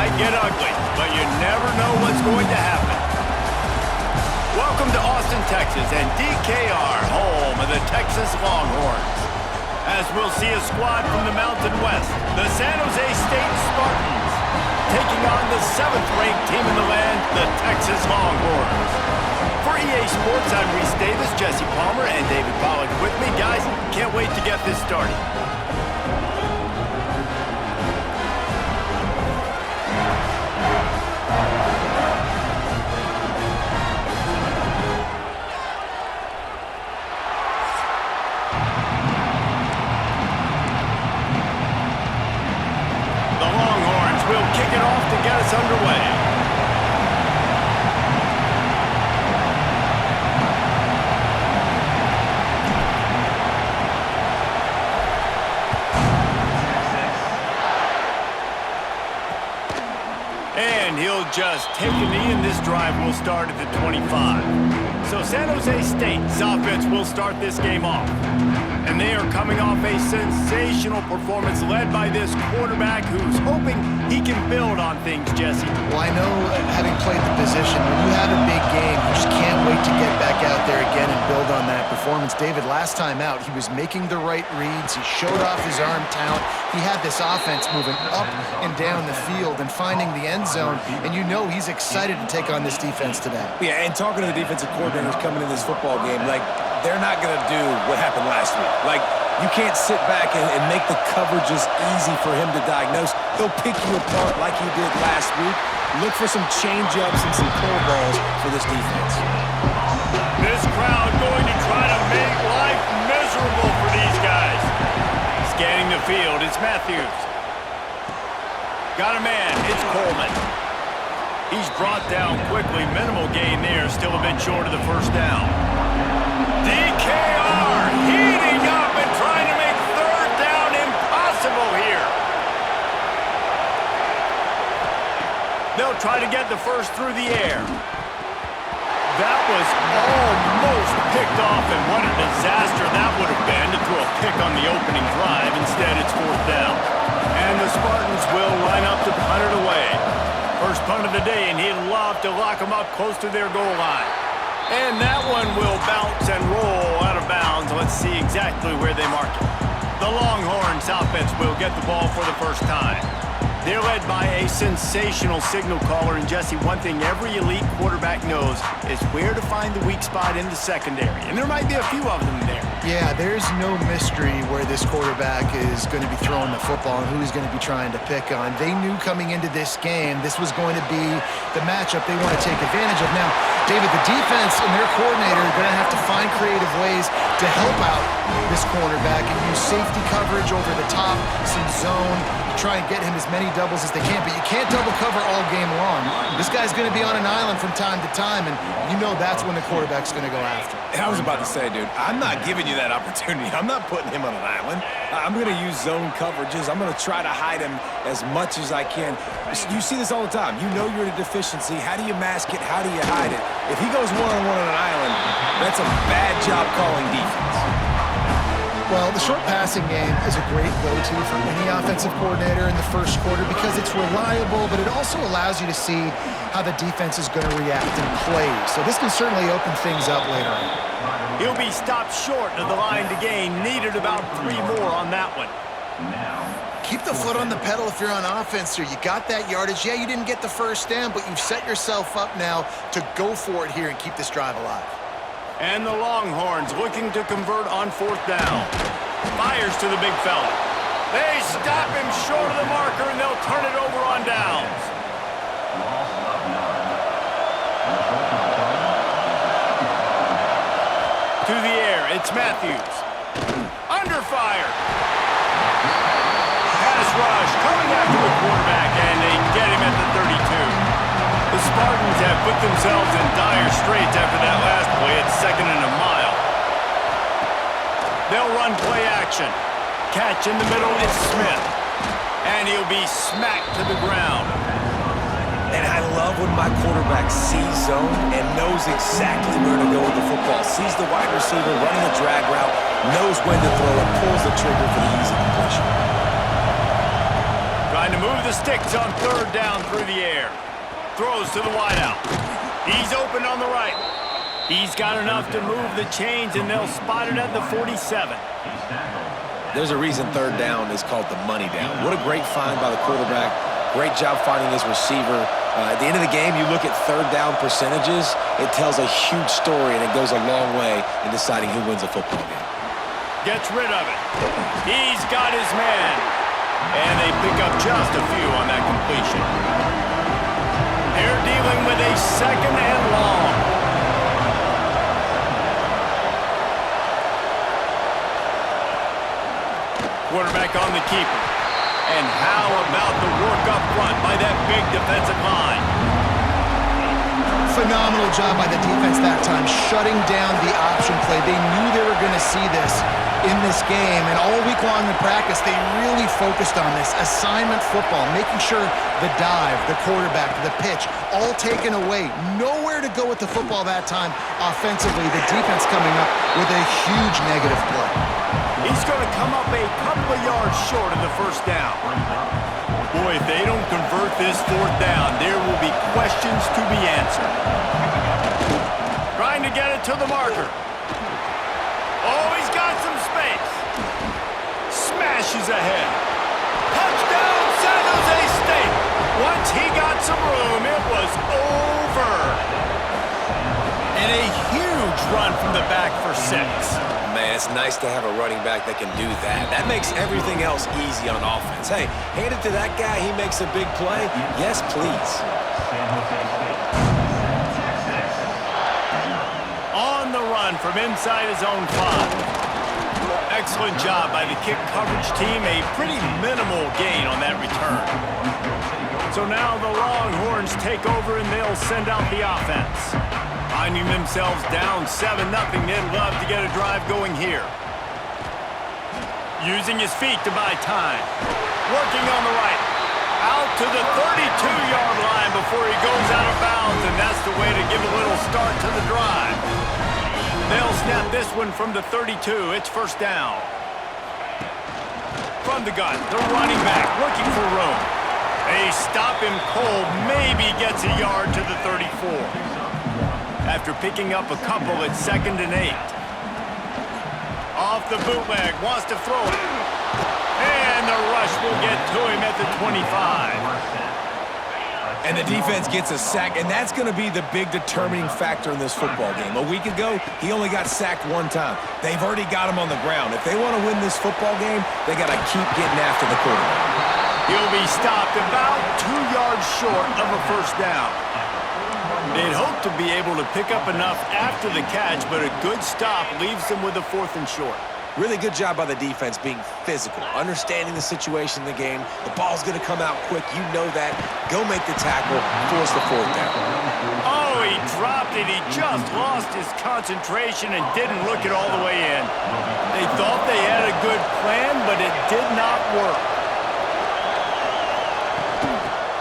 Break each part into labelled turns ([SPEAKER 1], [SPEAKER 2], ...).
[SPEAKER 1] might get ugly, but you never know what's going to happen. Welcome to Austin, Texas, and DKR, home of the Texas Longhorns. As we'll see a squad from the Mountain West, the San Jose State Spartans, taking on the 7th-ranked team in the land, the Texas Longhorns. For EA Sports, I'm Reese Davis, Jesse Palmer, and David Pollack with me. Guys, can't wait to get this started. To get us underway. And he'll just take a knee, and this drive will start at the 25. So San Jose State's offense will start this game off. And they are coming off a sensational performance led by this quarterback who's hoping he can build on things, Jesse.
[SPEAKER 2] Well, I know, having played the position, when you have a big game, you just can't wait to get back out there again and build on that performance. David, last time out, he was making the right reads. He showed off his arm talent. He had this offense moving up and down the field and finding the end zone, and you know he's excited to take on this defense today.
[SPEAKER 3] Yeah, and talking to the defensive coordinators coming in this football game, they're not going to do what happened last week. You can't sit back and make the coverages easy for him to diagnose. He'll pick you apart like he did last week. Look for some change-ups and some curveballs for this defense.
[SPEAKER 1] This crowd going to try to make life miserable for these guys. Scanning the field, it's Matthews. Got a man, it's Coleman. He's brought down quickly. Minimal gain there, still a bit short of the first down. DKR heating up and trying to make third down impossible here. They'll try to get the first through the air. That was almost picked off, and what a disaster that would have been to throw a pick on the opening drive. Instead, it's fourth down. And the Spartans will line up to punt it away. First punt of the day, and he'd love to lock them up close to their goal line. And that one will bounce and roll out of bounds. Let's see exactly where they mark it. The Longhorns offense will get the ball for the first time. They're led by a sensational signal caller, and Jesse, one thing every elite quarterback knows is where to find the weak spot in the secondary. And there might be a few of them there.
[SPEAKER 2] Yeah, there's no mystery where this quarterback is going to be throwing the football and who he's going to be trying to pick on. They knew coming into this game this was going to be the matchup they want to take advantage of. Now, David, the defense and their coordinator are going to have to find creative ways to help out this cornerback and use safety coverage over the top, some zone, try and get him as many doubles as they can, but you can't double cover all game long. This guy's going to be on an island from time to time, and you know that's when the quarterback's going to go after.
[SPEAKER 3] I was about to say, dude, I'm not giving you that opportunity. I'm not putting him on an island. I'm going to use zone coverages. I'm going to try to hide him as much as I can. You see this all the time. You know you're at a deficiency. How do you mask it? How do you hide it? If he goes one-on-one on an island, that's a bad job calling defense.
[SPEAKER 2] Well, the short passing game is a great go-to for any offensive coordinator in the first quarter because it's reliable, but it also allows you to see how the defense is going to react and play. So this can certainly open things up later on.
[SPEAKER 1] He'll be stopped short of the line to gain. Needed about 3 more on that one.
[SPEAKER 2] Keep the foot on the pedal if you're on offense here. You got that yardage. Yeah, you didn't get the first down, but you've set yourself up now to go for it here and keep this drive alive.
[SPEAKER 1] And the Longhorns looking to convert on fourth down. Fires to the big fella. They stop him short of the marker, and they'll turn it over on downs. To the air, it's Matthews. Under fire. Pass rush coming after the quarterback, and they get him at the 32. The Spartans have put themselves in dire straits after that last play at 2nd and a mile. They'll run play action. Catch in the middle, it's Smith. And he'll be smacked to the ground.
[SPEAKER 3] And I love when my quarterback sees zone and knows exactly where to go with the football. Sees the wide receiver running a drag route, knows when to throw it, pulls the trigger for the easy completion.
[SPEAKER 1] Trying to move the sticks on third down through the air. Throws to the wideout. He's open on the right. He's got enough to move the chains, and they'll spot it at the 47.
[SPEAKER 3] There's a reason third down is called the money down. What a great find by the quarterback. Great job finding his receiver. At the end of the game, you look at third down percentages, it tells a huge story, and it goes a long way in deciding who wins a football game.
[SPEAKER 1] Gets rid of it. He's got his man. And they pick up just a few on that completion. They're dealing with a second and long. Quarterback on the keeper. And how about the work up front by that big defensive line?
[SPEAKER 2] Phenomenal job by the defense that time, shutting down the option play. They knew they were going to see this in this game, and all week long in practice, they really focused on this assignment football, making sure the dive, the quarterback, the pitch, all taken away. Nowhere to go with the football that time offensively. The defense coming up with a huge negative play.
[SPEAKER 1] He's going to come up a couple of yards short of the first down. Boy, if they don't convert this fourth down, there will be questions to be answered. Trying to get it to the marker. Oh, he's got some space. Smashes ahead. Touchdown, San Jose State. Once he got some room, it was over. And a huge run from the back for 6.
[SPEAKER 3] Man, it's nice to have a running back that can do that. That makes everything else easy on offense. Hey, hand it to that guy, he makes a big play. Yes, please.
[SPEAKER 1] On the run from inside his own 5. Excellent job by the kick coverage team. A pretty minimal gain on that return. So now the Longhorns take over and they'll send out the offense. Finding themselves down 7-0, they'd love to get a drive going here. Using his feet to buy time. Working on the right. Out to the 32-yard line before he goes out of bounds, and that's the way to give a little start to the drive. They'll snap this one from the 32. It's first down. From the gun, the running back looking for room. They stop him cold, maybe gets a yard to the 34. After picking up a couple at 2nd and 8. Off the bootleg, wants to throw it. And the rush will get to him at the 25.
[SPEAKER 3] And the defense gets a sack, and that's going to be the big determining factor in this football game. A week ago, he only got sacked 1 time. They've already got him on the ground. If they want to win this football game, they got to keep getting after the quarterback.
[SPEAKER 1] He'll be stopped about 2 yards short of a first down. They'd hope to be able to pick up enough after the catch, but a good stop leaves them with a 4th and short.
[SPEAKER 3] Really good job by the defense being physical, understanding the situation in the game. The ball's going to come out quick. You know that. Go make the tackle, force the 4th down.
[SPEAKER 1] Oh, he dropped it. He just lost his concentration and didn't look it all the way in. They thought they had a good plan, but it did not work.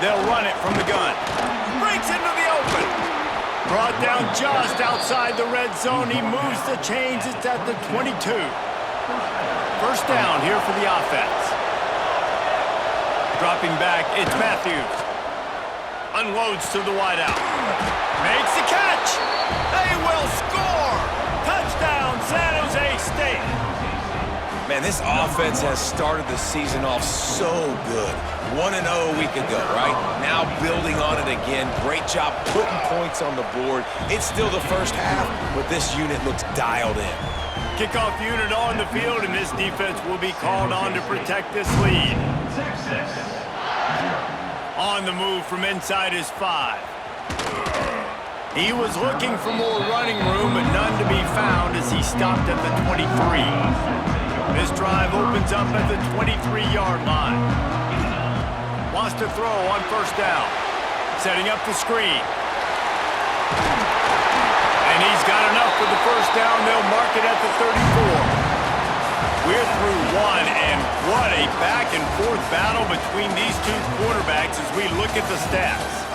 [SPEAKER 1] They'll run it from the gun. Breaks into the open. Brought down just outside the red zone. He moves the chains. It's at the 22. First down here for the offense. Dropping back, it's Matthews. Unloads to the wideout. Makes the catch. They will score. Touchdown, San Jose State.
[SPEAKER 3] Man, this offense has started the season off so good. 1-0 a week ago, right? Now building on it again. Great job putting points on the board. It's still the first half, but this unit looks dialed in.
[SPEAKER 1] Kickoff unit on the field, and this defense will be called on to protect this lead. On the move from inside his 5. He was looking for more running room, but none to be found as he stopped at the 23. This drive opens up at the 23-yard line. Wants to throw on first down. Setting up the screen. And he's got enough for the first down. They'll mark it at the 34. We're through 1, and what a back-and-forth battle between these two quarterbacks as we look at the stats.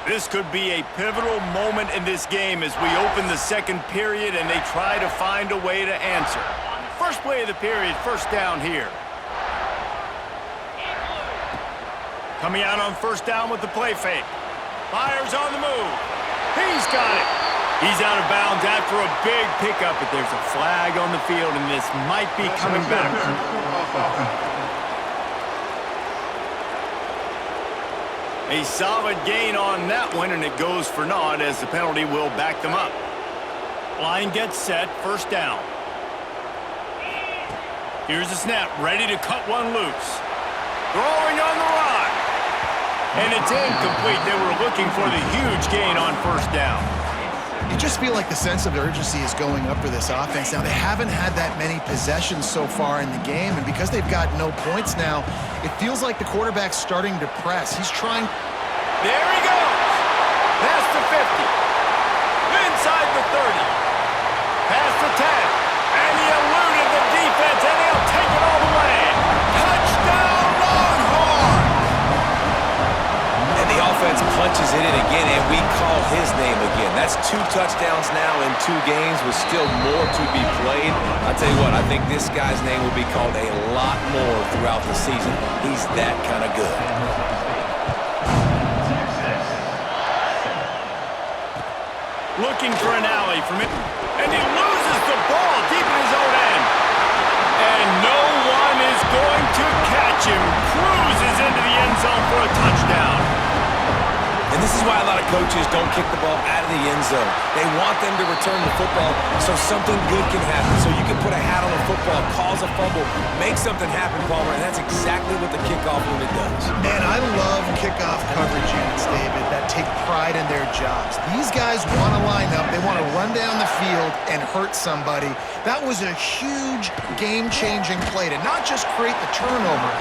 [SPEAKER 1] This could be a pivotal moment in this game as we open the second period and they try to find a way to answer. First play of the period, first down here. Coming out on first down with the play fake. Fires on the move. He's got it. He's out of bounds after a big pickup, but there's a flag on the field, and this might be coming back. A solid gain on that one, and it goes for naught as the penalty will back them up. Line gets set, first down. Here's the snap, ready to cut one loose. Throwing on the run. And it's incomplete. They were looking for the huge gain on first down.
[SPEAKER 2] You just feel like the sense of urgency is going up for this offense. Now, they haven't had that many possessions so far in the game, and because they've got no points now, it feels like the quarterback's starting to press. He's trying.
[SPEAKER 1] There he goes. Past the 50. Inside the 30. Past the 10. And he eluded the defense, and he'll take it all the way. Touchdown, Longhorns!
[SPEAKER 3] And the offense punches it in again, and we call his name again. That's 2 touchdowns now in 2 games with still more to be played. I'll tell you what, I think this guy's name will be called a lot more throughout the season. He's that kind of good.
[SPEAKER 1] Looking for an alley from it, and he loses the ball deep in his own end. And no one is going to catch him. Cruises into the end zone for a touchdown.
[SPEAKER 3] And this is why a lot of coaches don't kick the ball out of the end zone. They want them to return the football so something good can happen. So you can put a hat on a football, cause a fumble, make something happen, Palmer, and that's exactly what the kickoff unit does.
[SPEAKER 2] Man, I love kickoff coverage units, David, that take pride in their jobs. These guys want to line up. They want to run down the field and hurt somebody. That was a huge game-changing play to not just create the turnover,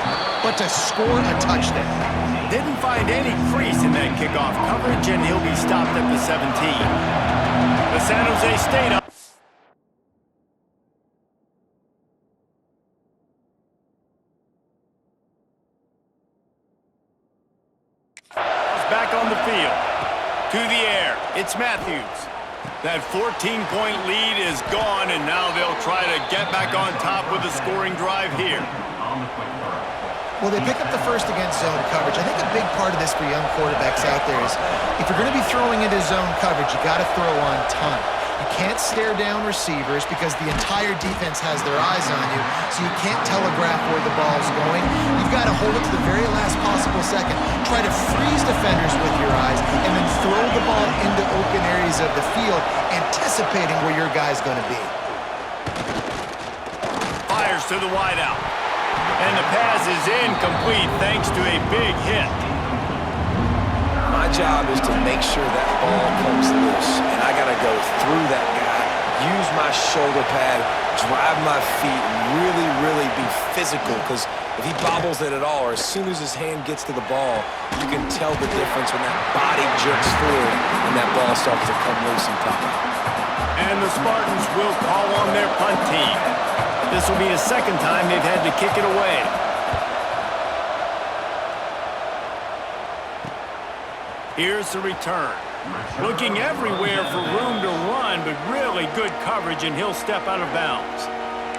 [SPEAKER 2] but to score a touchdown.
[SPEAKER 1] Didn't find any crease in that kickoff coverage, and he'll be stopped at the 17. The San Jose State up. Back on the field. To the air. It's Matthews. That 14-point lead is gone, and now they'll try to get back on top with a scoring drive here.
[SPEAKER 2] Well, they pick up the first against zone coverage. I think a big part of this for young quarterbacks out there is if you're going to be throwing into zone coverage, you got to throw on time. You can't stare down receivers because the entire defense has their eyes on you, so you can't telegraph where the ball's going. You've got to hold it to the very last possible second, try to freeze defenders with your eyes, and then throw the ball into open areas of the field, anticipating where your guy's going to be.
[SPEAKER 1] Fires to the wideout. And the pass is incomplete thanks to a big hit.
[SPEAKER 3] My job is to make sure that ball comes loose, and I got to go through that guy, use my shoulder pad, drive my feet, really, really be physical, because if he bobbles it at all, or as soon as his hand gets to the ball, you can tell the difference when that body jerks forward and that ball starts to come loose and pop out.
[SPEAKER 1] And the Spartans will call on their punt team. This will be the second time they've had to kick it away. Here's the return. Looking everywhere for room to run, but really good coverage, and he'll step out of bounds.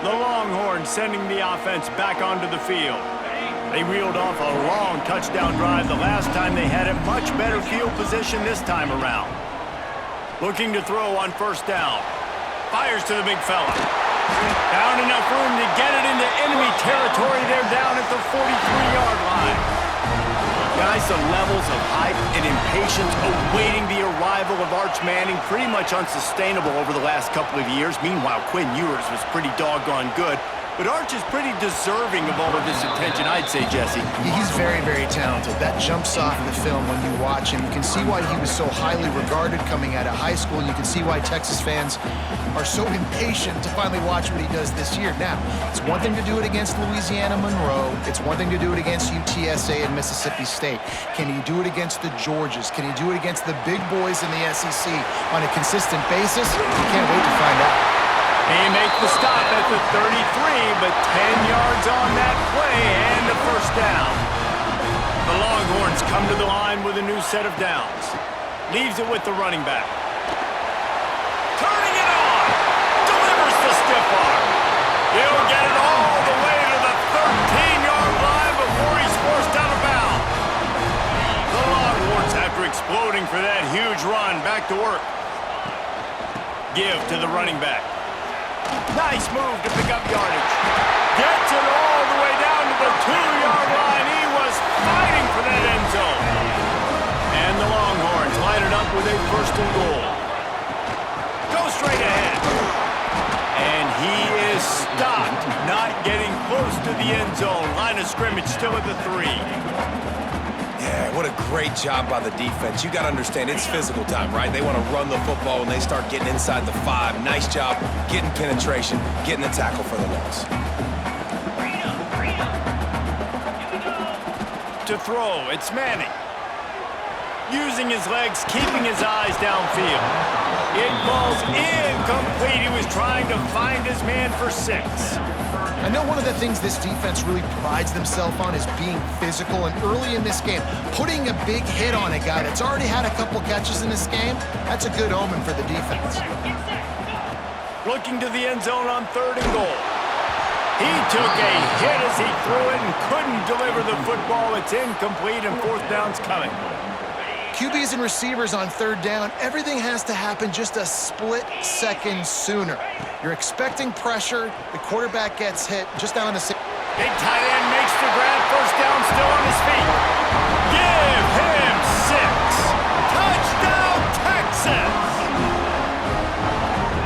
[SPEAKER 1] The Longhorns sending the offense back onto the field. They reeled off a long touchdown drive the last time they had a much better field position this time around. Looking to throw on first down. Fires to the big fella. Down enough room to get it into enemy territory. They're down at the 43-yard line. Guys, the levels of hype and impatience awaiting the arrival of Arch Manning pretty much unsustainable over the last couple of years. Meanwhile, Quinn Ewers was pretty doggone good. But Arch is pretty deserving of all of this attention, I'd say, Jesse.
[SPEAKER 2] He's very, very talented. That jumps off the film when you watch him. You can see why he was so highly regarded coming out of high school, and you can see why Texas fans are so impatient to finally watch what he does this year. Now, it's one thing to do it against Louisiana Monroe. It's one thing to do it against UTSA and Mississippi State. Can he do it against the Georgias? Can he do it against the big boys in the SEC on a consistent basis? You can't wait to find out.
[SPEAKER 1] He makes the stop at the 33, but 10 yards on that play and a first down. The Longhorns come to the line with a new set of downs. Leaves it with the running back. Turning it on. Delivers the stiff arm. He'll get it all the way to the 13-yard line before he's forced out of bounds. The Longhorns, after exploding for that huge run, back to work. Give to the running back. Nice move to pick up yardage. Gets it all the way down to the 2-yard line. He was fighting for that end zone. And the Longhorns line it up with a 1st and goal. Go straight ahead. And he is stopped, not getting close to the end zone. Line of scrimmage still at the 3.
[SPEAKER 3] Yeah, what a great job by the defense. You got to understand, it's physical time, right? They want to run the football when they start getting inside the 5. Nice job getting penetration, getting the tackle for the loss.
[SPEAKER 1] To throw, it's Manning. Using his legs, keeping his eyes downfield. It falls incomplete. He was trying to find his man for 6.
[SPEAKER 2] I know one of the things this defense really prides themselves on is being physical, and early in this game, putting a big hit on a guy that's already had a couple catches in this game, that's a good omen for the defense.
[SPEAKER 1] Looking to the end zone on 3rd and goal. He took a hit as he threw it and couldn't deliver the football. It's incomplete, and 4th down's coming.
[SPEAKER 2] QBs and receivers on 3rd down, everything has to happen just a split second sooner. You're expecting pressure, the quarterback gets hit just down on the same.
[SPEAKER 1] Big tight end makes the grab, 1st down, still on his feet. Give him 6. Touchdown, Texas!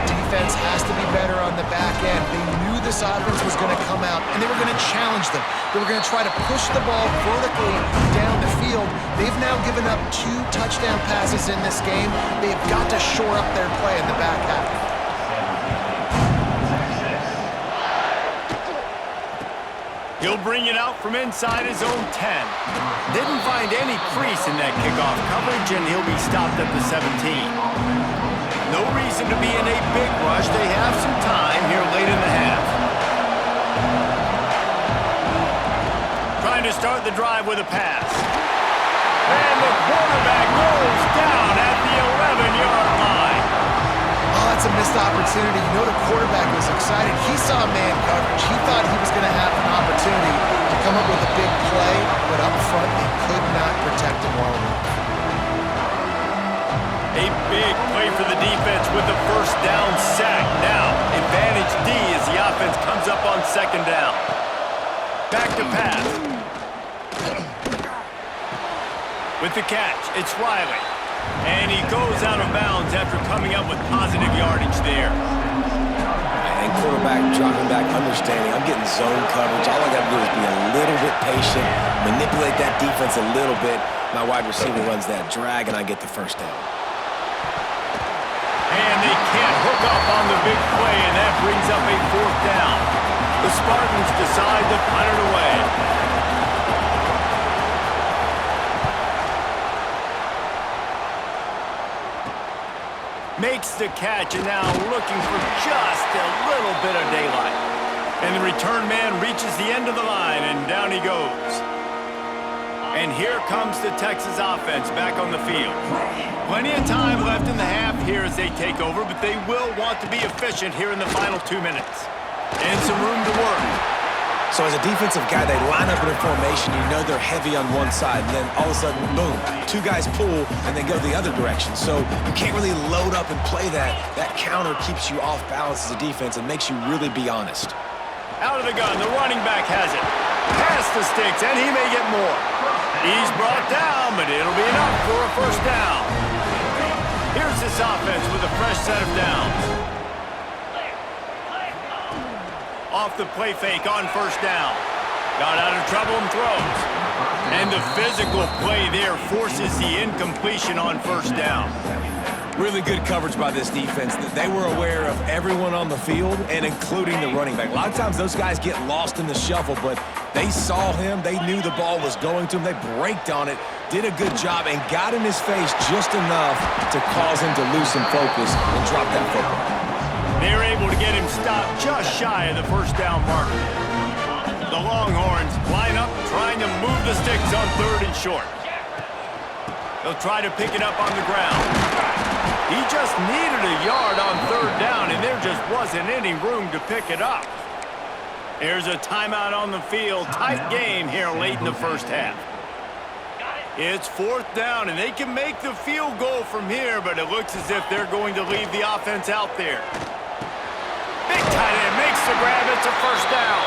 [SPEAKER 2] Defense has to be better on the back end. They knew this offense was going to come out, and they were going to challenge them. They were going to try to push the ball vertically down the field. They've now given up 2 touchdown passes in this game. They've got to shore up their play in the back half.
[SPEAKER 1] He'll bring it out from inside his own 10. Didn't find any crease in that kickoff coverage, and he'll be stopped at the 17. No reason to be in a big rush. They have some time here late in the half. Trying to start the drive with a pass. And the quarterback goes down at the 11-yard line.
[SPEAKER 2] Oh, that's a missed opportunity. You know the quarterback was excited. He saw man coverage. He thought he was going to have an opportunity to come up with a big play, but up front, they could not protect him well enough.
[SPEAKER 1] A big play for the defense with the 1st down sack. Now, advantage D as the offense comes up on 2nd down. Back to pass. With the catch, it's Riley. And he goes out of bounds after coming up with positive yardage there.
[SPEAKER 3] And quarterback dropping back, understanding, I'm getting zone coverage. All I got to do is be a little bit patient, manipulate that defense a little bit. My wide receiver runs that drag, and I get the 1st down.
[SPEAKER 1] And they can't hook up on the big play, and that brings up a 4th down. The Spartans decide to punt it away. Makes the catch, and now looking for just a little bit of daylight. And the return man reaches the end of the line, and down he goes. And here comes the Texas offense back on the field. Plenty of time left in the half here as they take over, but they will want to be efficient here in the final 2 minutes. And some room to work.
[SPEAKER 3] So as a defensive guy, they line up in a formation. You know they're heavy on one side, and then all of a sudden, boom, 2 guys pull, and they go the other direction. So you can't really load up and play that. That counter keeps you off balance as a defense and makes you really be honest.
[SPEAKER 1] Out of the gun, the running back has it. Past the sticks, and he may get more. He's brought down, but it'll be enough for a 1st down. Here's this offense with a fresh set of downs. Off the play fake on 1st down. Got out of trouble and throws. And the physical play there forces the incompletion on 1st down.
[SPEAKER 3] Really good coverage by this defense. They were aware of everyone on the field, and including the running back. A lot of times those guys get lost in the shuffle, but they saw him. They knew the ball was going to him. They braked on it, did a good job, and got in his face just enough to cause him to lose some focus and drop that football.
[SPEAKER 1] They were able to get him stopped just shy of the 1st down marker. The Longhorns line up, trying to move the sticks on 3rd and short. He'll try to pick it up on the ground. He just needed a yard on third down, and there just wasn't any room to pick it up. Here's a timeout on the field. Tight game here late in the first half. It's fourth down, and they can make the field goal from here, but it looks as if they're going to leave the offense out there. Big tight end makes the grab. It's a first down.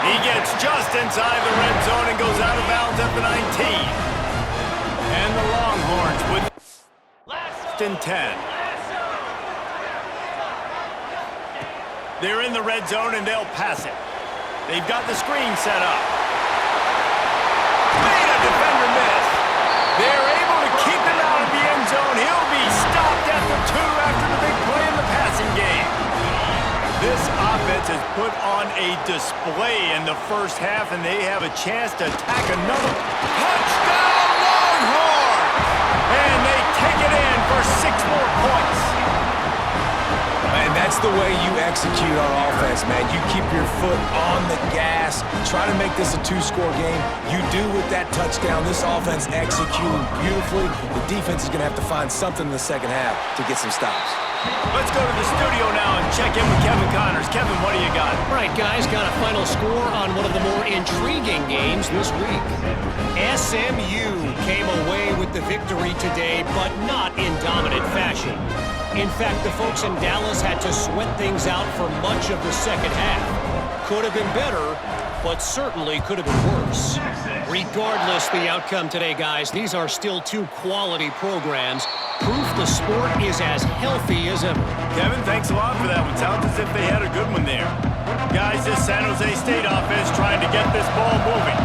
[SPEAKER 1] He gets just inside the red zone and goes out of bounds at the 19. And the Longhorns with last and 10. They're in the red zone, and they'll pass it. They've got the screen set up. Made a defender miss. They're able to keep him out of the end zone. He'll be stopped at the 2 after the big play in the passing game. This offense has put on a display in the first half, and they have a chance to tack another touchdown Longhorns! And they take it in for 6 more points.
[SPEAKER 3] And that's the way you execute on offense, man. You keep your foot on the gas, try to make this a 2-score game. You do with that touchdown. This offense executing beautifully. The defense is going to have to find something in the second half to get some stops.
[SPEAKER 1] Let's go to the studio now and check in with Kevin Connors. Kevin, what do you got?
[SPEAKER 4] All right, guys, got a final score on one of the more intriguing games this week. SMU came away with the victory today, but not in dominant fashion. In fact, the folks in Dallas had to sweat things out for much of the second half. Could have been better, but certainly could have been worse. Regardless the outcome today, guys, these are still 2 quality programs. Proof the sport is as healthy as ever.
[SPEAKER 1] Kevin, thanks a lot for that one. Sounds as if they had a good one there. Guys, this San Jose State offense trying to get this ball moving.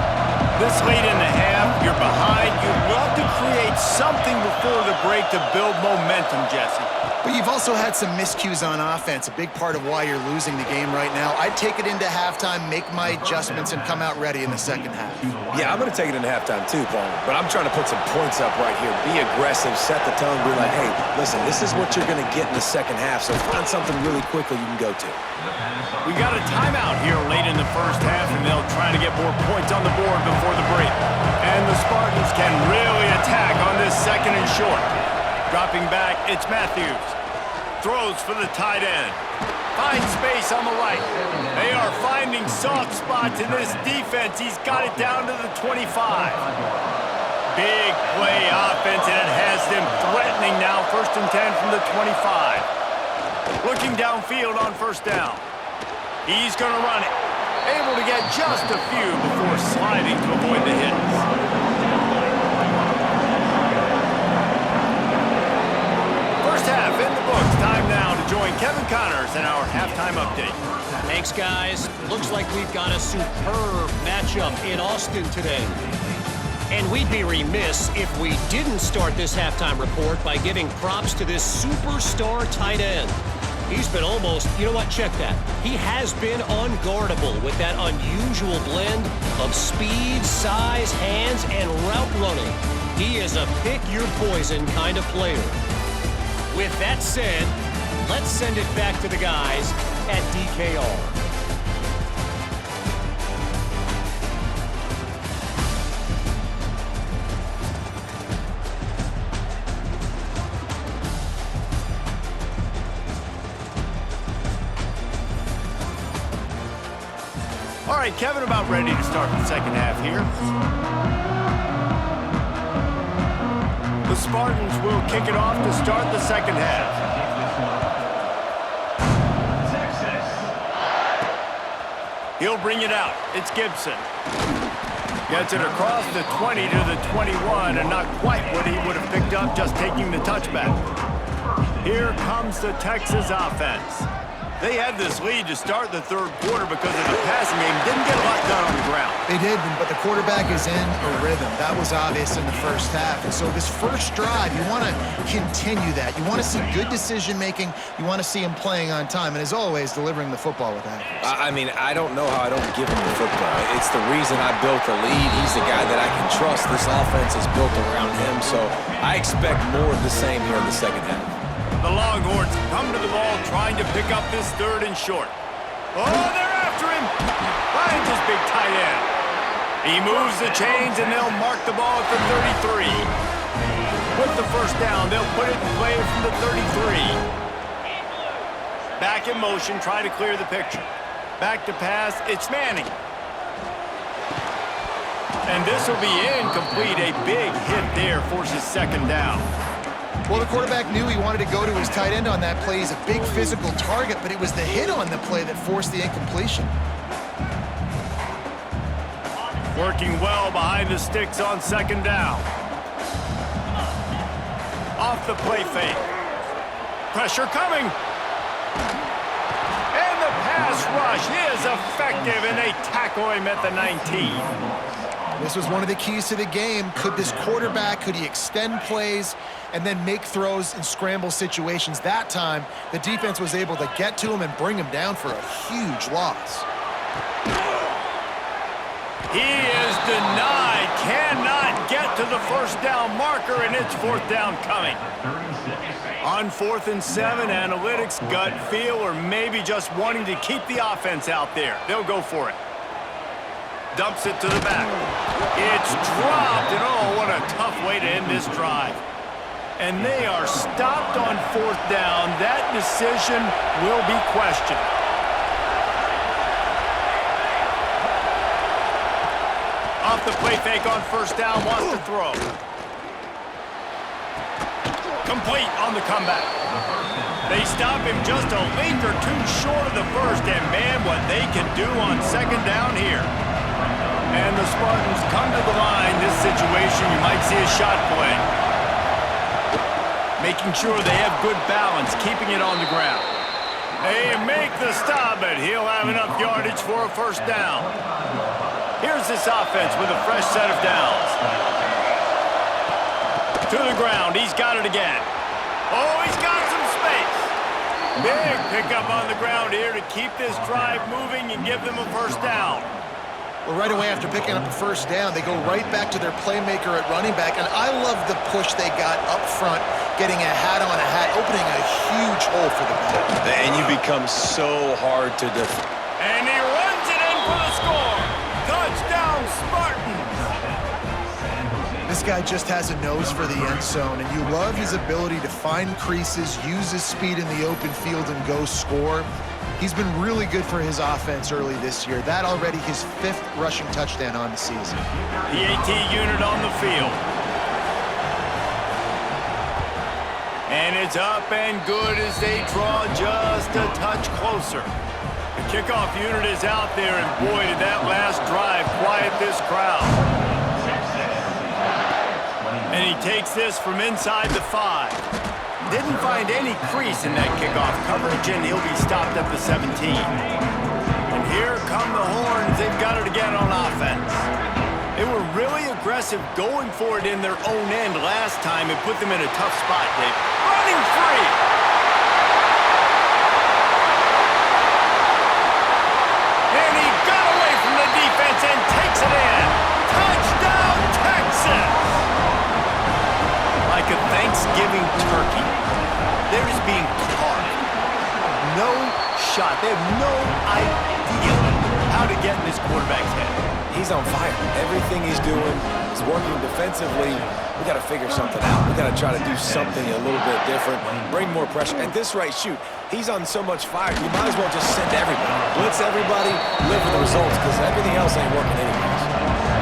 [SPEAKER 1] This late in the half, you're behind. You'd love to create something before the break to build momentum, Jesse.
[SPEAKER 2] But you've also had some miscues on offense, a big part of why you're losing the game right now. I'd take it into halftime, make my adjustments, and come out ready in the second half.
[SPEAKER 3] Yeah, I'm going to take it into halftime too, Paul. But I'm trying to put some points up right here. Be aggressive, set the tone, be like, hey, listen, this is what you're going to get in the second half, so find something really quickly you can go to.
[SPEAKER 1] We got a timeout here late in the first half, and they'll try to get more points on the board before the break. And the Spartans can really attack on this second and short. Dropping back, it's Matthews. Throws for the tight end. Finds space on the right. They are finding soft spots in this defense. He's got it down to the 25. Big play offense, and it has them threatening now. 1st and 10 from the 25. Looking downfield on first down. He's going to run it. Able to get just a few before sliding to avoid the hits. First half in the books. Time now to join Kevin Connors in our halftime update.
[SPEAKER 4] Thanks, guys. Looks like we've got a superb matchup in Austin today. And we'd be remiss if we didn't start this halftime report by giving props to this superstar tight end. He's been almost, you know what, check that. He has been unguardable with that unusual blend of speed, size, hands, and route running. He is a pick-your-poison kind of player. With that said, let's send it back to the guys at DKR.
[SPEAKER 1] All right, Kevin, about ready to start the second half here. The Spartans will kick it off to start the second half. He'll bring it out. It's Gibson. Gets it across the 20 to the 21, and not quite what he would have picked up just taking the touchback. Here comes the Texas offense. They had this lead to start the third quarter because of the passing game. Didn't get a lot done on the ground.
[SPEAKER 2] They did, but the quarterback is in a rhythm. That was obvious in the first half. And so this first drive, you want to continue that. You want to see good decision-making. You want to see him playing on time. And as always, delivering the football with accuracy.
[SPEAKER 3] I mean, I don't know how I don't give him the football. It's the reason I built the lead. He's the guy that I can trust. This offense is built around him. So I expect more of the same here in the second half.
[SPEAKER 1] The Longhorns come to the ball trying to pick up this third and short. Oh, they're after him. Finds his big tight end. He moves the chains, and they'll mark the ball at the 33. With the first down, they'll put it in play from the 33. Back in motion, try to clear the picture. Back to pass, it's Manning. And this will be incomplete. A big hit there forces second down.
[SPEAKER 2] Well, the quarterback knew he wanted to go to his tight end on that play. He's a big physical target, but it was the hit on the play that forced the incompletion.
[SPEAKER 1] Working well behind the sticks on second down. Off the play fake. Pressure coming. And the pass rush is effective, and they tackle him at the 19.
[SPEAKER 2] This was one of the keys to the game. Could this quarterback, could he extend plays and then make throws in scramble situations? That time, the defense was able to get to him and bring him down for a huge loss.
[SPEAKER 1] He is denied, cannot get to the first down marker, and it's fourth down coming. On 4th and 7, analytics, gut feel, or maybe just wanting to keep the offense out there. They'll go for it. Dumps it to the back. It's dropped, and oh, what a tough way to end this drive. And they are stopped on 4th down. That decision will be questioned. Off the play fake on first down, wants to throw. Complete on the comeback. They stop him just a length or two short of the first, and man, what they can do on second down here. And the Spartans come to the line. This situation, you might see a shot play. Making sure they have good balance, keeping it on the ground. They make the stop, but he'll have enough yardage for a first down. Here's this offense with a fresh set of downs. To the ground, he's got it again. Oh, he's got some space. Big pickup on the ground here to keep this drive moving and give them a first down.
[SPEAKER 2] Well, right away after picking up a first down, they go right back to their playmaker at running back. And I love the push they got up front, getting a hat on a hat, opening a huge hole for the back.
[SPEAKER 3] And you become so hard to defend.
[SPEAKER 1] And he runs it in for the score. Touchdown, Spartans.
[SPEAKER 2] This guy just has a nose for the end zone, and you love his ability to find creases, use his speed in the open field, and go score. He's been really good for his offense early this year. That already his 5th rushing touchdown on the season.
[SPEAKER 1] The AT unit on the field. And it's up and good as they draw just a touch closer. The kickoff unit is out there, and boy, did that last drive quiet this crowd. And he takes this from inside the 5. Didn't find any crease in that kickoff coverage, and he'll be stopped at the 17. And here come the horns. They've got it again on offense. They were really aggressive going for it in their own end last time and put them in a tough spot, Dave. Running free! And he got away from the defense and takes it in. Touchdown, Texas! Like a Thanksgiving turkey, they're just being carved. No shot. They have no idea how to get in this quarterback's head.
[SPEAKER 3] He's on fire. Everything he's doing is working defensively. We got to figure something out. We got to try to do something a little bit different, bring more pressure. At this rate, shoot, he's on so much fire, you might as well just send everybody. Blitz everybody, live with the results, because everything else ain't working anyways.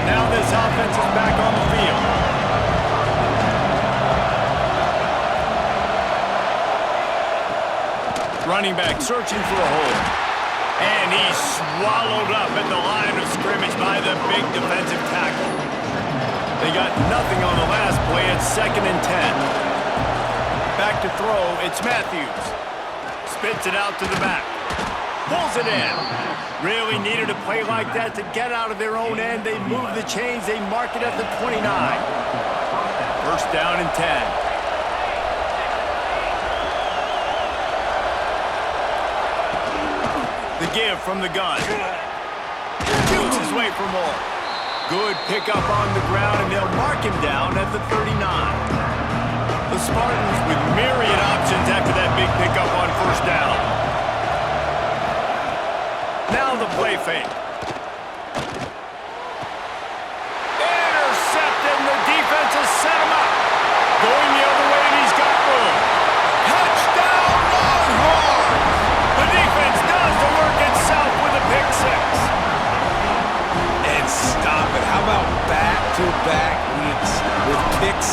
[SPEAKER 1] Now this offense is back on the field. Running back searching for a hole. And he's swallowed up at the line of scrimmage by the big defensive tackle. They got nothing on the last play. It's 2nd and 10. Back to throw. It's Matthews. Spits it out to the back. Pulls it in. Really needed a play like that to get out of their own end. They move the chains. They mark it at the 29. First down and 10. The give from the gun. Shoots his way for more. Good pickup on the ground, and they'll mark him down at the 39. The Spartans with myriad options after that big pickup on first down. Now the play fake.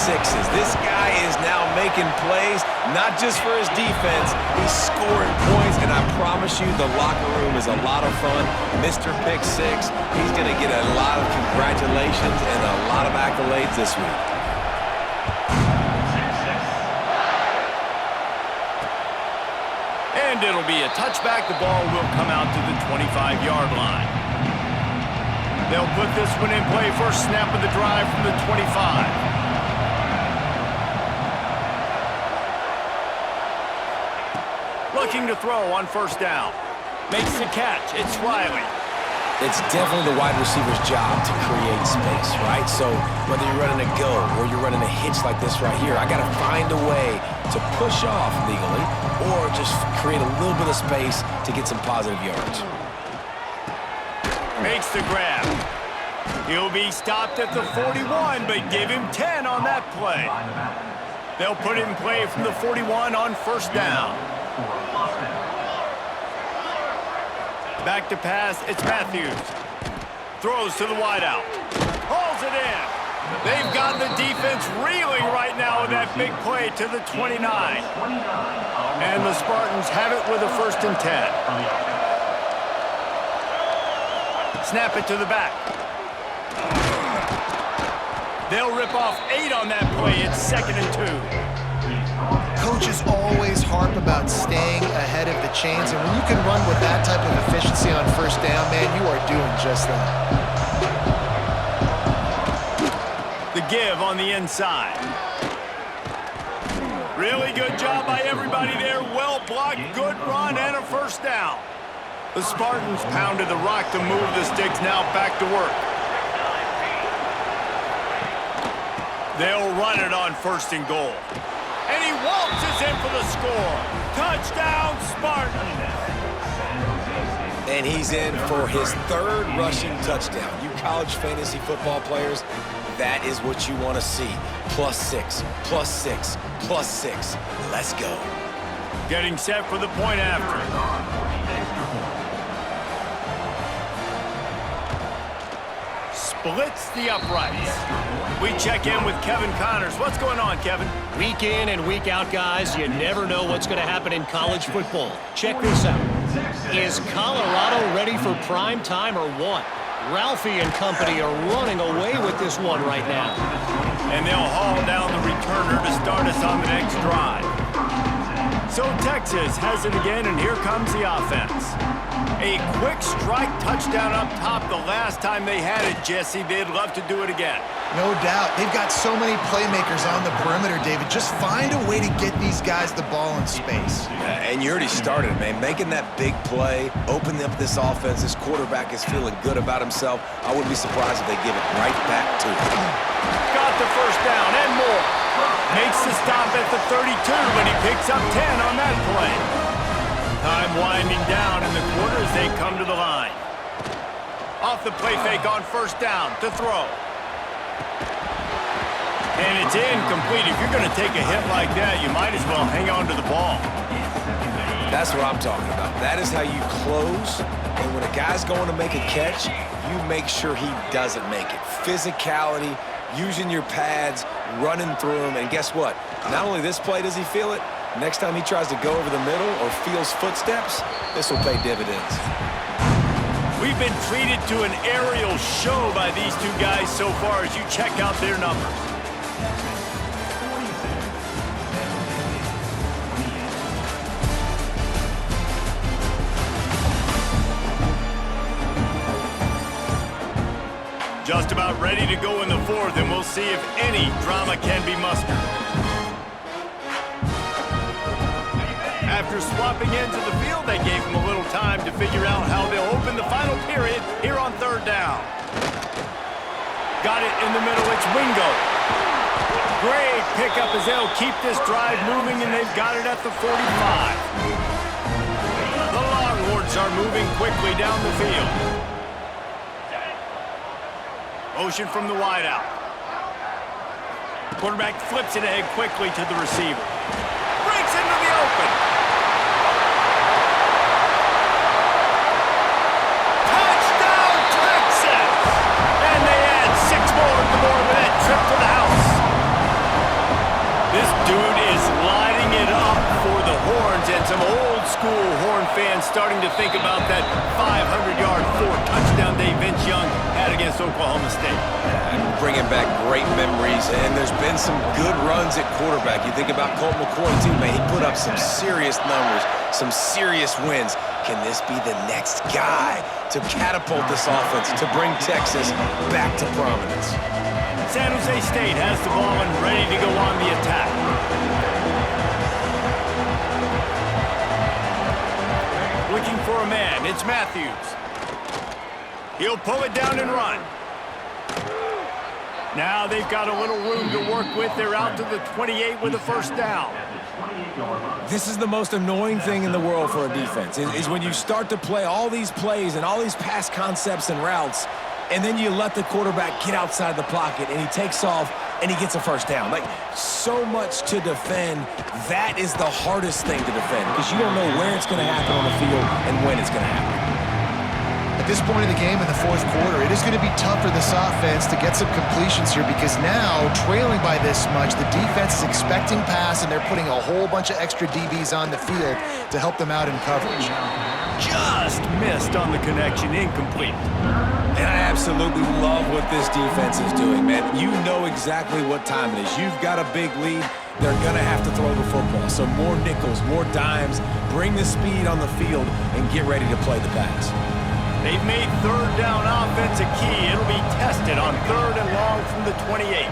[SPEAKER 3] sixes. This guy is now making plays, not just for his defense. He's scoring points, and I promise you the locker room is a lot of fun. Mr. Pick Six, he's going to get a lot of congratulations and a lot of accolades this week.
[SPEAKER 1] And it'll be a touchback. The ball will come out to the 25-yard line. They'll put this one in play. First snap of the drive from the 25. Looking to throw on first down. Makes the catch. It's Riley.
[SPEAKER 3] It's definitely the wide receiver's job to create space, right? So whether you're running a go or you're running a hitch like this right here, I got to find a way to push off legally or just create a little bit of space to get some positive yards.
[SPEAKER 1] Makes the grab. He'll be stopped at the 41, but give him 10 on that play. They'll put it in play from the 41 on first down. Back to pass, it's Matthews. Throws to the wideout. Hauls it in. They've got the defense reeling right now with that big play to the 29. And the Spartans have it with a 1st and 10. Snap it to the back. They'll rip off 8 on that play. It's 2nd and 2.
[SPEAKER 2] Coaches always harp about staying ahead of the chains, and when you can run with that type of efficiency on first down, man, you are doing just that.
[SPEAKER 1] The give on the inside. Really good job by everybody there. Well blocked, good run, and a first down. The Spartans pounded the rock to move the sticks. Now back to work. They'll run it on 1st and goal. And he waltzes in for the score. Touchdown, Spartans.
[SPEAKER 3] And he's in for his 3rd rushing touchdown. You college fantasy football players, that is what you want to see. +6, +6, +6. Let's go.
[SPEAKER 1] Getting set for the point after. Splits the uprights. We check in with Kevin Connors. What's going on, Kevin?
[SPEAKER 4] Week in and week out, guys, you never know what's going to happen in college football. Check this out. Is Colorado ready for prime time or what? Ralphie and company are running away with this one right now.
[SPEAKER 1] And they'll haul down the returner to start us on the next drive. So Texas has it again, and here comes the offense. A quick strike touchdown up top the last time they had it, Jesse. They'd love to do it again.
[SPEAKER 2] No doubt. They've got so many playmakers on the perimeter, David. Just find a way to get these guys the ball in space.
[SPEAKER 3] And you already started, man. Making that big play, opening up this offense. This quarterback is feeling good about himself. I wouldn't be surprised if they give it right back to him.
[SPEAKER 1] Got the first down and more. Makes the stop at the 32, but he picks up 10 on that play. Time winding down in the quarter as they come to the line. Off the play fake on first down to throw. And it's incomplete. If you're going to take a hit like that, you might as well hang on to the ball.
[SPEAKER 3] That's what I'm talking about. That is how you close. And when a guy's going to make a catch, you make sure he doesn't make it. Physicality, using your pads, running through them. And guess what? Not only this play does he feel it, next time he tries to go over the middle or feels footsteps, this will pay dividends.
[SPEAKER 1] We've been treated to an aerial show by these two guys so far as you check out their numbers. Just about ready to go in the 4th, and we'll see if any drama can be mustered. After swapping into the field, they gave him a little time to figure out how they'll open the final period here on 3rd down. Got it in the middle, it's Wingo. Great pickup as they'll keep this drive moving, and they've got it at the 45. The Longhorns are moving quickly down the field. Motion from the wideout. Quarterback flips it ahead quickly to the receiver. Breaks into the open. Touchdown, Texas! And they add 6 more to the board with that trip to the house. This dude is lighting it up for the horns, and some old-school Horn fans starting to think about that 500-yard, 4-touchdown day Vince Young had against Oklahoma State.
[SPEAKER 3] And bringing back great memories, and there's been some good runs at quarterback. You think about Colt McCoy, too, man. He put up some serious numbers, some serious wins. Can this be the next guy to catapult this offense, to bring Texas back to prominence?
[SPEAKER 1] San Jose State has the ball and ready to go on the attack. Looking for a man, it's Matthews. He'll pull it down and run. Now they've got a little room to work with. They're out to the 28 with a first down.
[SPEAKER 3] This is the most annoying thing in the world for a defense, is when you start to play all these plays and all these pass concepts and routes, and then you let the quarterback get outside the pocket, and he takes off, and he gets a first down. Like, so much to defend. That is the hardest thing to defend, because you don't know where it's going to happen on the field and when it's going to happen.
[SPEAKER 2] At this point in the game in the fourth quarter, it is going to be tough for this offense to get some completions here because now, trailing by this much, the defense is expecting pass, and they're putting a whole bunch of extra DBs on the field to help them out in coverage.
[SPEAKER 1] Just missed on the connection, incomplete.
[SPEAKER 3] And I absolutely love what this defense is doing, man. You know exactly what time it is. You've got a big lead. They're going to have to throw the football. So more nickels, more dimes, bring the speed on the field, and get ready to play the pass.
[SPEAKER 1] They've made third down offense a key. It'll be tested on 3rd and long from the 28.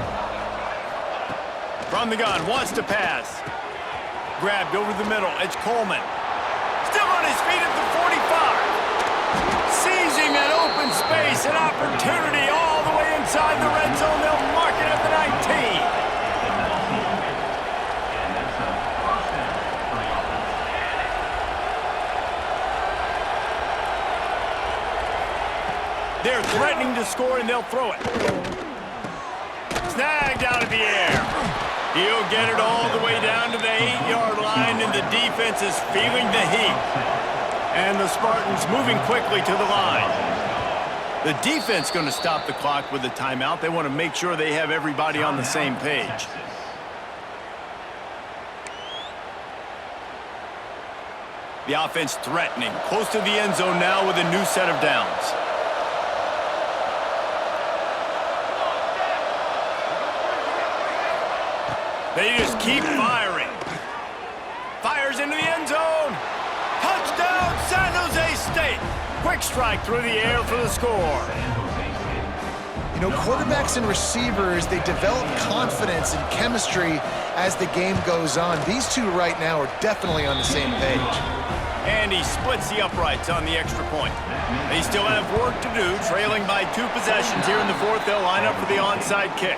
[SPEAKER 1] From the gun, wants to pass. Grabbed over the middle, it's Coleman. Still on his feet at the 45. Seizing an open space, an opportunity all the way inside the red zone. They'll mark it at the 19. They're threatening to score, and they'll throw it. Snagged out of the air. He'll get it all the way down to the 8-yard line, and the defense is feeling the heat. And the Spartans moving quickly to the line. The defense going to stop the clock with a timeout. They want to make sure they have everybody on the same page. The offense threatening. Close to the end zone now with a new set of downs. They just keep firing. Fires into the end zone. Touchdown, San Jose State. Quick strike through the air for the score.
[SPEAKER 2] You know, quarterbacks and receivers, they develop confidence and chemistry as the game goes on. These two right now are definitely on the same page.
[SPEAKER 1] And he splits the uprights on the extra point. They still have work to do, trailing by 2 possessions here in the fourth. They'll line up for the onside kick.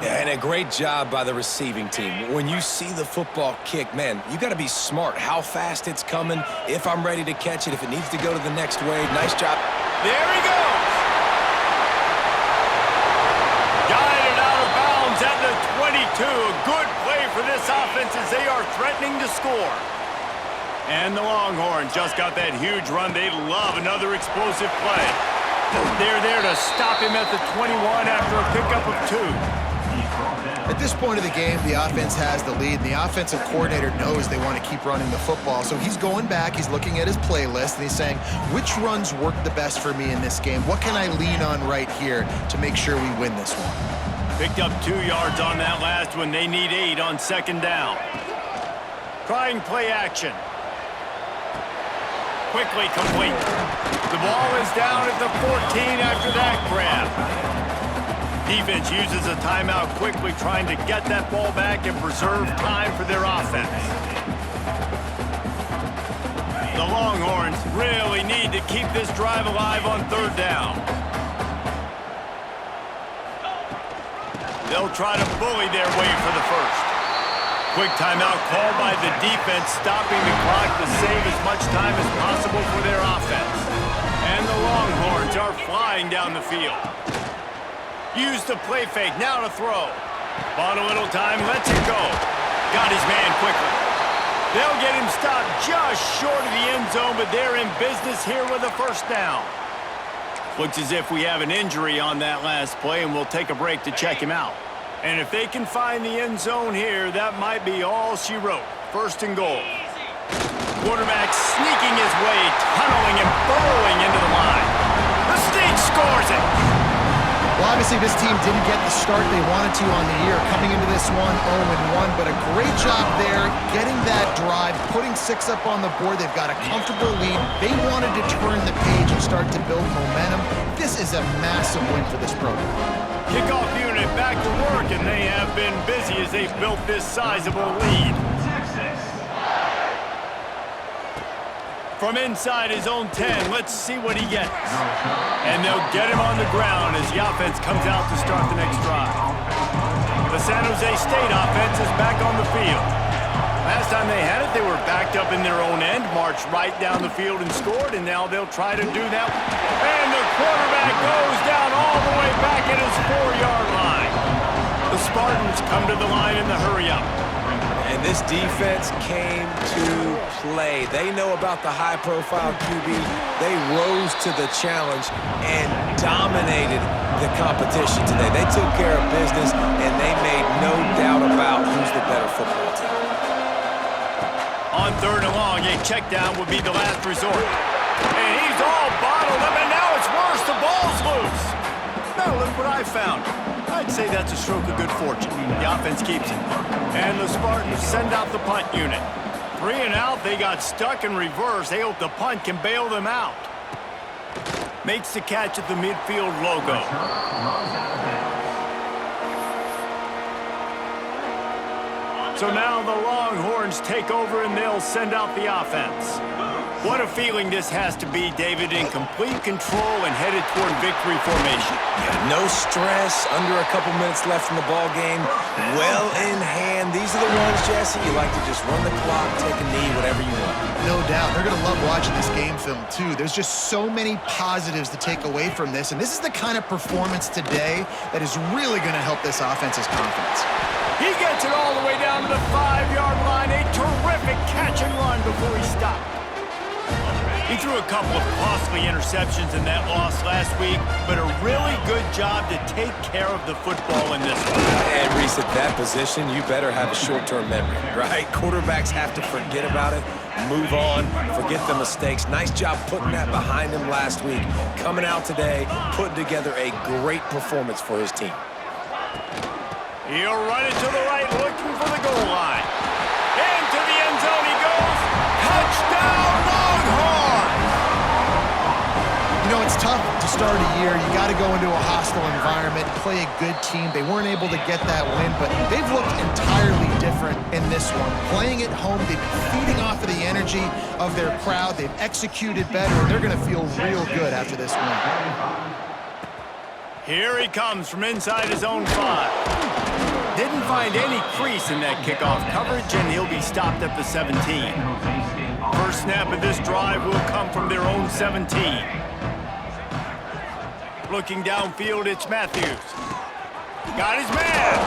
[SPEAKER 3] Yeah, and a great job by the receiving team. When you see the football kick, man, you got to be smart how fast it's coming, if I'm ready to catch it, if it needs to go to the next way. Nice job.
[SPEAKER 1] There he goes. Guided out of bounds at the 22. A good play for this offense as they are threatening to score. And the Longhorns just got that huge run. They love another explosive play. They're there to stop him at the 21 after a pickup of 2.
[SPEAKER 2] At this point of the game, the offense has the lead, and the offensive coordinator knows they want to keep running the football. So he's going back, he's looking at his playlist, and he's saying, which runs work the best for me in this game? What can I lean on right here to make sure we win this one?
[SPEAKER 1] Picked up 2 yards on that last one. They need 8 on 2nd down. Trying play action. Quickly complete. The ball is down at the 14 after that grab. Defense uses a timeout quickly, trying to get that ball back and preserve time for their offense. The Longhorns really need to keep this drive alive on 3rd down. They'll try to bully their way for the first. Quick timeout called by the defense, stopping the clock to save as much time as possible for their offense. And the Longhorns are flying down the field. Use the play fake, now to throw. Bought a little time, lets it go. Got his man quickly. They'll get him stopped just short of the end zone, but they're in business here with a first down. Looks as if we have an injury on that last play, and we'll take a break to check him out. And if they can find the end zone here, that might be all she wrote. First and goal. Quarterback sneaking his way, tunneling and burrowing into the line. The State scores it.
[SPEAKER 2] Well, obviously this team didn't get the start they wanted to on the year, coming into this one 0-1, but a great job there, getting that drive, putting 6 up on the board. They've got a comfortable lead. They wanted to turn the page and start to build momentum. This is a massive win for this program.
[SPEAKER 1] Kickoff unit back to work, and they have been busy as they've built this sizable lead. From inside his own 10, let's see what he gets. And they'll get him on the ground as the offense comes out to start the next drive. The San Jose State offense is back on the field. Last time they had it, they were backed up in their own end, marched right down the field and scored, and now they'll try to do that. And the quarterback goes down all the way back at his 4-yard line. The Spartans come to the line in the hurry-up.
[SPEAKER 3] And this defense came to play. They know about the high-profile QB. They rose to the challenge and dominated the competition today. They took care of business, and they made no doubt about who's the better football team.
[SPEAKER 1] On 3rd and long, a check down would be the last resort. And he's all bottled up, and now it's worse. The ball's loose. Now look what I found. I'd say that's a stroke of good fortune. The offense keeps it. And the Spartans send out the punt unit. 3 and out, they got stuck in reverse. They hope the punt can bail them out. Makes the catch at the midfield logo. So now the Longhorns take over and they'll send out the offense. What a feeling this has to be, David, in complete control and headed toward victory formation.
[SPEAKER 3] Yeah, no stress, under a couple minutes left in the ball game, well in hand. These are the ones, Jesse, you like to just run the clock, take a knee, whatever you want.
[SPEAKER 2] No doubt. They're going to love watching this game film, too. There's just so many positives to take away from this, and this is the kind of performance today that is really going to help this offense's confidence.
[SPEAKER 1] He gets it all the way down to the 5-yard line. A terrific catch and run before he stopped. He threw a couple of costly interceptions in that loss last week, but a really good job to take care of the football in this one.
[SPEAKER 3] And Reese, at that position, you better have a short-term memory, right? Quarterbacks have to forget about it, move on, forget the mistakes. Nice job putting that behind him last week. Coming out today, putting together a great performance for his team.
[SPEAKER 1] He'll run it to the right, looking for the goal line. Into the end zone he goes. Touchdown, Longhorns!
[SPEAKER 2] You know, it's tough to start a year. You got to go into a hostile environment, play a good team. They weren't able to get that win, but they've looked entirely different in this one. Playing at home, they've been feeding off of the energy of their crowd. They've executed better, and they're going to feel real good after this win.
[SPEAKER 1] Here he comes from inside his own 5. Didn't find any crease in that kickoff coverage, and he'll be stopped at the 17. First snap of this drive will come from their own 17. Looking downfield, it's Matthews. Got his man.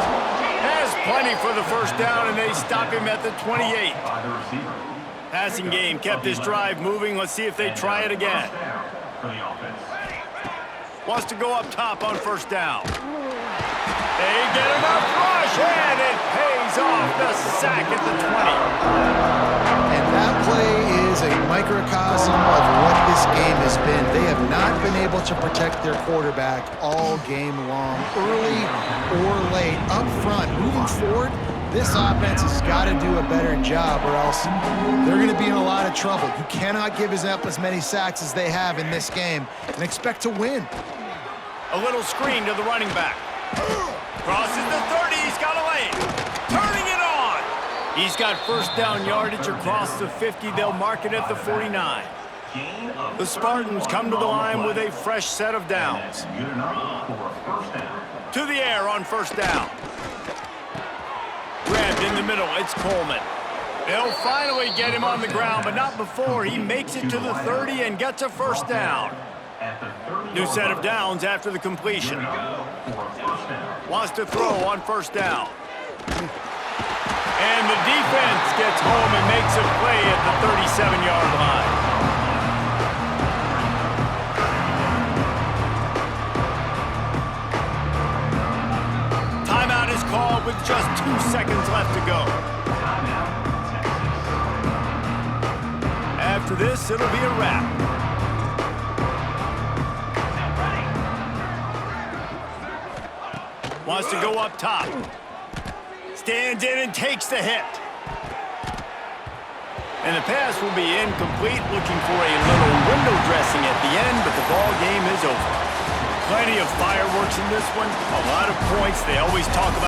[SPEAKER 1] Has plenty for the first down, and they stop him at the 28. Passing game kept this drive moving. Let's see if they try it again. Wants to go up top on first down. They get enough rush, and it pays off the sack at the 20.
[SPEAKER 2] And that play is a microcosm of what this game has been. They have not been able to protect their quarterback all game long, early or late. Up front, moving forward, this offense has got to do a better job or else they're going to be in a lot of trouble. You cannot give up as many sacks as they have in this game and expect to win.
[SPEAKER 1] A little screen to the running back. Crosses the 30, he's got a lane. Turning it on. He's got first down yardage across the 50. They'll mark it at the 49. The Spartans come to the line with a fresh set of downs. To the air on first down. Grabbed in the middle, it's Coleman. They'll finally get him on the ground, but not before he makes it to the 30 and gets a first down. New set of downs after the completion. Wants to throw on first down. And the defense gets home and makes a play at the 37-yard line. Timeout is call with just 2 seconds left to go. After this, it'll be a wrap. Wants to go up top. Stands in and takes the hit. And the pass will be incomplete, looking for a little window dressing at the end, but the ball game is over. Plenty of fireworks in this one, a lot of points. They always talk about